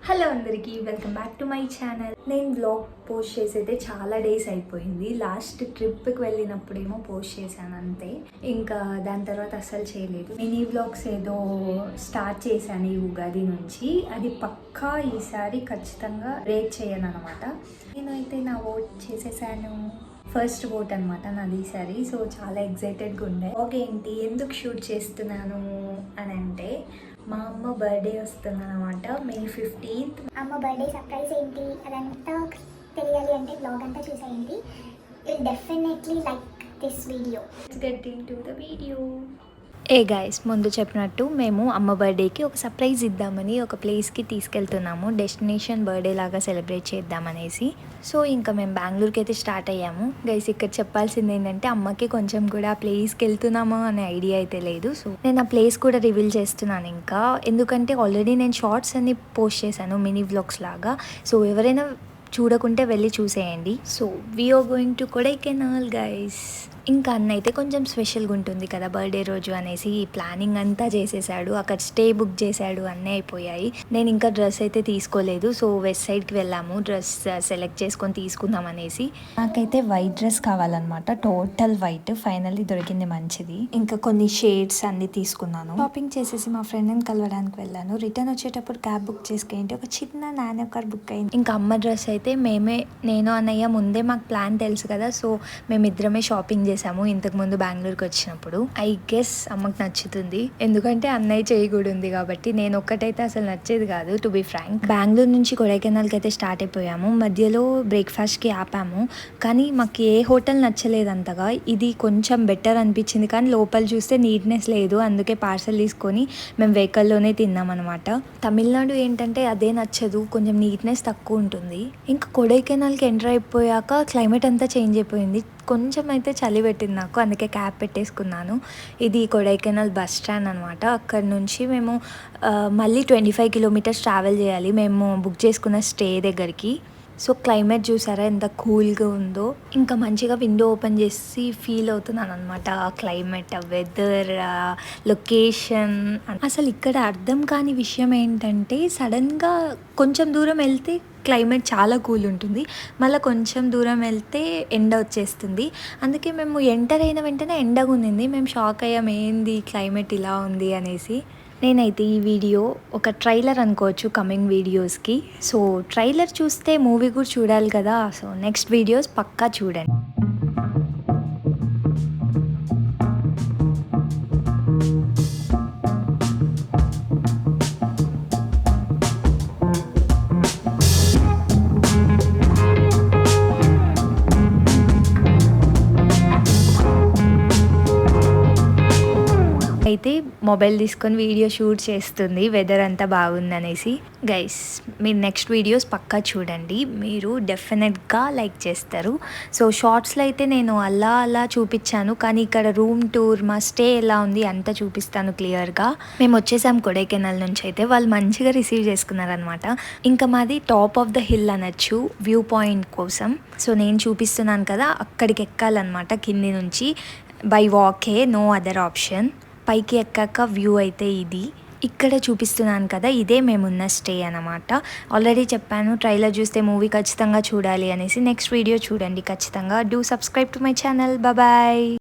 Hello అందరికీ welcome back to my channel. నేను vlog post చేసి అయితే చాలా డేస్ అయిపోయింది. లాస్ట్ ట్రిప్కి వెళ్ళినప్పుడేమో పోస్ట్ చేశాను అంతే, ఇంకా దాని తర్వాత అస్సలు చేయలేదు. మినీ వ్లాగ్స్ ఏదో స్టార్ట్ చేశాను ఈ ఉగాది నుంచి, అది పక్కా ఈసారి ఖచ్చితంగా రేట్ చేయను అనమాట. నేనైతే నా ఓట్ చేసేసాను, ఫస్ట్ ఓట్ అనమాట నాది ఈసారి. సో చాలా ఎక్సైటెడ్గా ఉండే. ఏంటి ఎందుకు షూట్ చేస్తున్నాను అని అంటే, మా అమ్మ బర్త్డే వస్తుంది అనమాట, May 15th. అమ్మ బర్త్డే సర్ప్రైజ్ ఏంటి అదంతా తెలియాలి అంటే బ్లాగ్ అంతా చూసేయండి. Will definitely like this video. Let's get into the video. Guys, ముందు చెప్పినట్టు మేము అమ్మ బర్త్డేకి ఒక సర్ప్రైజ్ ఇద్దామని ఒక ప్లేస్కి తీసుకెళ్తున్నాము. డెస్టినేషన్ బర్త్డే లాగా సెలబ్రేట్ చేద్దామనేసి. సో ఇంకా మేము బెంగళూరుకి అయితే స్టార్ట్ అయ్యాము. గైస్, ఇక్కడ చెప్పాల్సింది ఏంటంటే, అమ్మకి కొంచెం కూడా ఆ ప్లేస్కి వెళ్తున్నామా అనే ఐడియా అయితే లేదు. సో నేను ఆ ప్లేస్ కూడా రివీల్ చేస్తున్నాను ఇంకా, ఎందుకంటే ఆల్రెడీ నేను షార్ట్స్ అన్ని పోస్ట్ చేశాను మినీ వ్లాగ్స్ లాగా. సో ఎవరైనా చూడకుంటే వెళ్ళి చూసేయండి. So we're going to Kodaikanal guys. ఇంకా అన్న అయితే కొంచెం స్పెషల్గా ఉంటుంది కదా బర్త్డే రోజు అనేసి ప్లానింగ్ అంతా చేసేసాడు. అక్కడ స్టే బుక్ చేశాడు, అన్నీ అయిపోయాయి. నేను ఇంకా డ్రెస్ అయితే తీసుకోలేదు. సో వెస్ట్ సైడ్కి వెళ్ళాము డ్రెస్ సెలెక్ట్ చేసుకొని తీసుకుందాం అనేసి. నాకైతే వైట్ డ్రెస్ కావాలన్నమాట, టోటల్ వైట్. ఫైనల్లీ దొరికింది మంచిది. ఇంకా కొన్ని షేడ్స్ అన్ని తీసుకున్నాను. షాపింగ్ చేసేసి మా ఫ్రెండ్ని కలవడానికి వెళ్ళాను. రిటర్న్ వచ్చేటప్పుడు క్యాబ్ బుక్ చేసుకుంటే ఒక చిన్న నానో కార్ బుక్ అయింది. ఇంకా అమ్మ డ్రెస్ అయితే నేను అన్నయ్య ముందే మాకు ప్లాన్ తెలుసు కదా, సో మేమిద్దరమే షాపింగ్ చేసాము ఇంతకుముందు బెంగళూరుకి వచ్చినప్పుడు. ఐ గెస్ అమ్మకి నచ్చుతుంది, ఎందుకంటే అన్నయ్య చేయకూడదు ఉంది కాబట్టి. నేను ఒక్కటైతే అసలు నచ్చేది కాదు, టు బి ఫ్రాంక్. బెంగళూరు నుంచి కొడైకెనాల్కి అయితే స్టార్ట్ అయిపోయాము. మధ్యలో బ్రేక్ఫాస్ట్కి ఆపాము, కానీ మాకు ఏ హోటల్ నచ్చలేదు అంతగా. ఇది కొంచెం బెటర్ అనిపించింది, కానీ లోపల చూస్తే నీట్నెస్ లేదు. అందుకే పార్సల్ తీసుకొని మేము వెహికల్లోనే తిన్నాం అనమాట. తమిళనాడు ఏంటంటే అదే నచ్చదు, కొంచెం నీట్నెస్ తక్కువ ఉంటుంది. ఇంకా కొడైకెనాల్కి ఎంటర్ అయిపోయాక క్లైమేట్ అంతా చేంజ్ అయిపోయింది. కొంచెం అయితే చలి పెట్టింది నాకు, అందుకే క్యాప్ పెట్టేసుకున్నాను. ఇది కొడైకెనాల్ బస్ స్టాండ్ అనమాట. అక్కడ నుంచి మేము మళ్ళీ 25 కిలోమీటర్స్ ట్రావెల్ చేయాలి మేము బుక్ చేసుకున్న స్టే దగ్గరికి. సో క్లైమేట్ చూసారా ఎంత కూల్గా ఉందో. ఇంకా మంచిగా విండో ఓపెన్ చేసి ఫీల్ అవుతున్నాను అనమాట. ఆ క్లైమేట్, ఆ వెదర్, లొకేషన్. అసలు ఇక్కడ అర్థం కాని విషయం ఏంటంటే, సడన్గా కొంచెం దూరం వెళ్తే క్లైమేట్ చాలా కూల్ ఉంటుంది, మళ్ళీ కొంచెం దూరం వెళ్తే ఎండ వచ్చేస్తుంది. అందుకే మేము ఎంటర్ అయిన వెంటనే ఎండగా ఉంది. మేము షాక్ అయ్యాం, ఏంది క్లైమేట్ ఇలా ఉంది అనేసి. నేనైతే ఈ వీడియో ఒక ట్రైలర్ అనుకోవచ్చు కమింగ్ వీడియోస్కి. సో ట్రైలర్ చూస్తే మూవీ కూడా చూడాలి కదా. సో నెక్స్ట్ వీడియోస్ పక్కా చూడండి. అయితే మొబైల్ తీసుకొని వీడియో షూట్ చేస్తుంది, వెదర్ అంతా బాగుందనేసి. గైస్, మీరు నెక్స్ట్ వీడియోస్ పక్కా చూడండి, మీరు డెఫినెట్గా లైక్ చేస్తారు. సో షార్ట్స్లో అయితే నేను అలా చూపించాను, కానీ ఇక్కడ రూమ్ టూర్, మా స్టే ఎలా ఉంది అంతా చూపిస్తాను క్లియర్గా. మేము వచ్చేసాం కొడైకెనాల్ నుంచి. అయితే వాళ్ళు మంచిగా రిసీవ్ చేసుకున్నారనమాట. ఇంకా మాది టాప్ ఆఫ్ ద హిల్ అనొచ్చు, వ్యూ పాయింట్ కోసం. సో నేను చూపిస్తున్నాను కదా, అక్కడికి ఎక్కాలన్నమాట కింది నుంచి. బై వాకే, నో అదర్ ఆప్షన్. పైకి ఎక్కాక వ్యూ అయితే ఇది ఇక్కడ చూపిస్తున్నాను కదా, ఇదే మేమున్న స్టే అనమాట. ఆల్రెడీ చెప్పాను ట్రైలర్ చూస్తే మూవీ ఖచ్చితంగా చూడాలి అనేసి. నెక్స్ట్ వీడియో చూడండి ఖచ్చితంగా. Do subscribe to my channel. Bye.